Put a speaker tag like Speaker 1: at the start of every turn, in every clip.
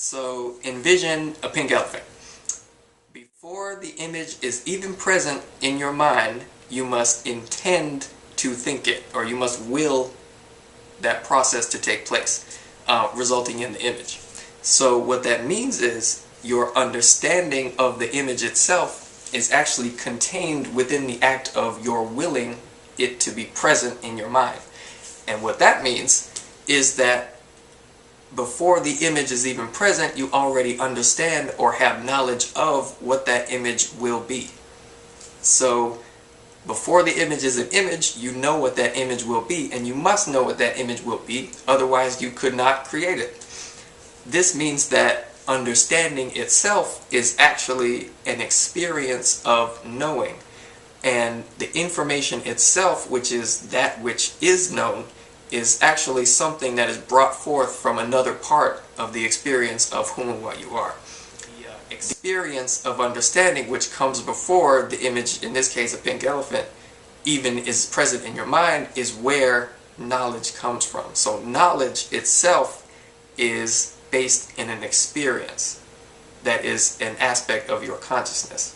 Speaker 1: So envision a pink elephant. Before the image is even present in your mind, you must intend to think it, or you must will that process to take place, resulting in the image. So what that means is your understanding of the image itself is actually contained within the act of your willing it to be present in your mind. And what that means is that before the image is even present, you already understand or have knowledge of what that image will be. So before the image is an image, you know what that image will be, and you must know what that image will be, otherwise you could not create it. This means that understanding itself is actually an experience of knowing, and the information itself, which is that which is known, is actually something that is brought forth from another part of the experience of whom and what you are. The experience of understanding, which comes before the image, in this case a pink elephant, even is present in your mind, is where knowledge comes from. So knowledge itself is based in an experience that is an aspect of your consciousness.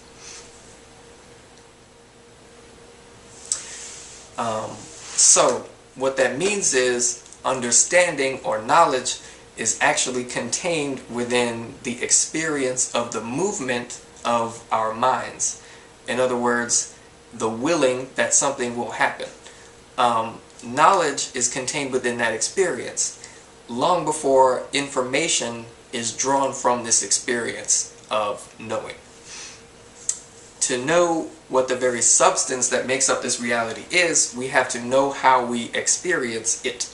Speaker 1: So what that means is understanding or knowledge is actually contained within the experience of the movement of our minds. In other words, the willing that something will happen. Knowledge is contained within that experience long before information is drawn from this experience of knowing. To know what the very substance that makes up this reality is, we have to know how we experience it.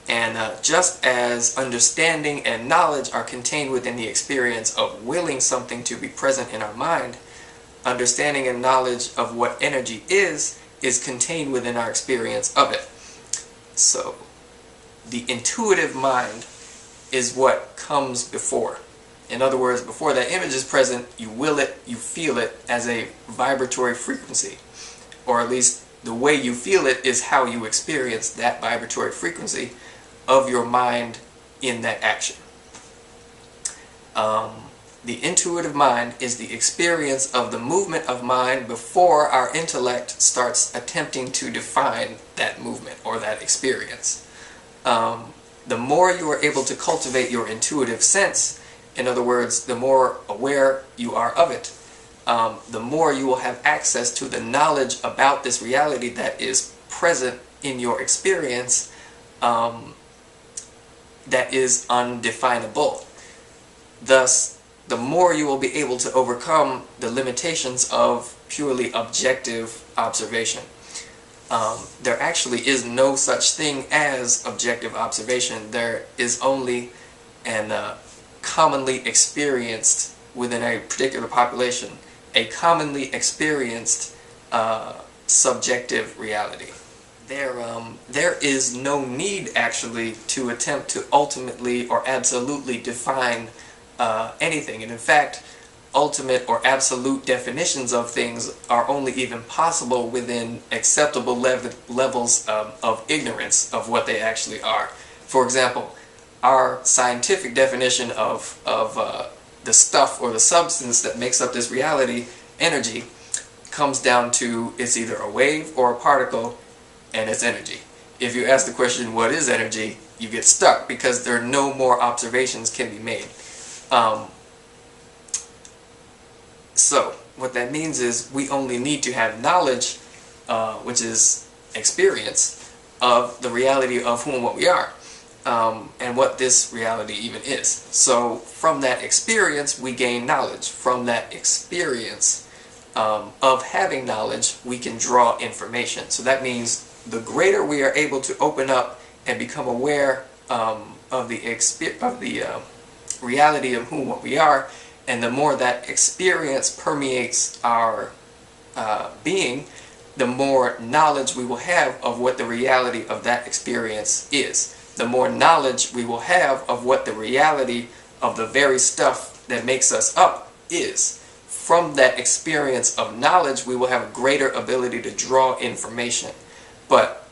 Speaker 1: And just as understanding and knowledge are contained within the experience of willing something to be present in our mind, understanding and knowledge of what energy is contained within our experience of it. So, the intuitive mind is what comes before. In other words, before that image is present, you will it, you feel it as a vibratory frequency. Or at least the way you feel it is how you experience that vibratory frequency of your mind in that action. The intuitive mind is the experience of the movement of mind before our intellect starts attempting to define that movement or that experience. The more you are able to cultivate your intuitive sense, in other words, the more aware you are of it, the more you will have access to the knowledge about this reality that is present in your experience, that is undefinable. Thus, the more you will be able to overcome the limitations of purely objective observation. There actually is no such thing as objective observation. There is only an commonly experienced within a particular population, a commonly experienced subjective reality. There is no need actually to attempt to ultimately or absolutely define anything, and in fact ultimate or absolute definitions of things are only even possible within acceptable levels of ignorance of what they actually are. For example, our scientific definition of the stuff or the substance that makes up this reality, energy, comes down to it's either a wave or a particle, and it's energy. If you ask the question, what is energy, you get stuck because there are no more observations can be made. So what that means is we only need to have knowledge, which is experience, of the reality of whom and what we are. And what this reality even is. So from that experience we gain knowledge. From that experience of having knowledge we can draw information. So that means the greater we are able to open up and become aware of the reality of whom and what we are, and the more that experience permeates our being, the more knowledge we will have of what the reality of that experience is. The more knowledge we will have of what the reality of the very stuff that makes us up is. From that experience of knowledge, we will have a greater ability to draw information. But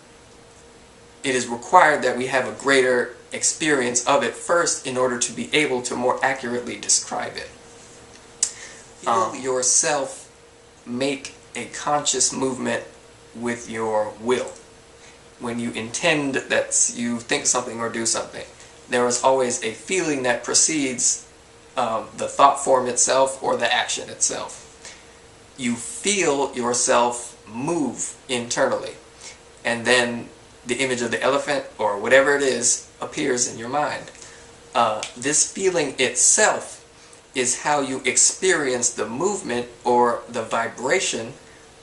Speaker 1: it is required that we have a greater experience of it first in order to be able to more accurately describe it. Feel yourself make a conscious movement with your will. When you intend that you think something or do something, there is always a feeling that precedes the thought form itself or the action itself. You feel yourself move internally, and then the image of the elephant or whatever it is appears in your mind. This feeling itself is how you experience the movement or the vibration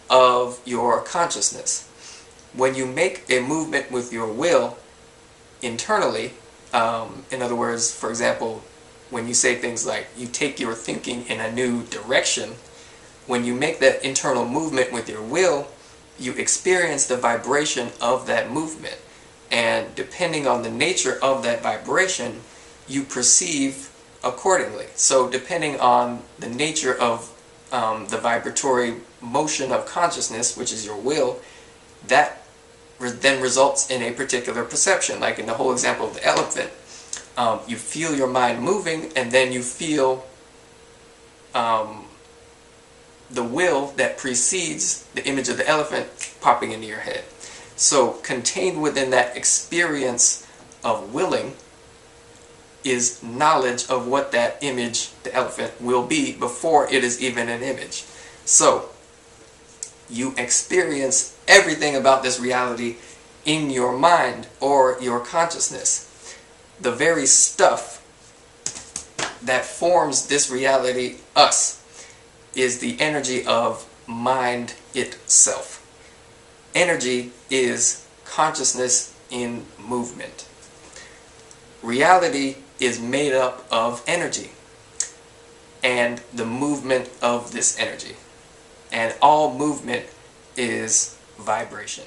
Speaker 1: of your consciousness. When you make a movement with your will internally, in other words, for example, when you say things like you take your thinking in a new direction, when you make that internal movement with your will, you experience the vibration of that movement. And depending on the nature of that vibration, you perceive accordingly. So depending on the nature of the vibratory motion of consciousness, which is your will, that then results in a particular perception. Like in the whole example of the elephant, you feel your mind moving, and then you feel the will that precedes the image of the elephant popping into your head. So contained within that experience of willing is knowledge of what that image, the elephant, will be before it is even an image. So you experience everything about this reality in your mind or your consciousness. The very stuff that forms this reality, us, is the energy of mind itself. Energy is consciousness in movement. Reality is made up of energy and the movement of this energy. And all movement is vibration.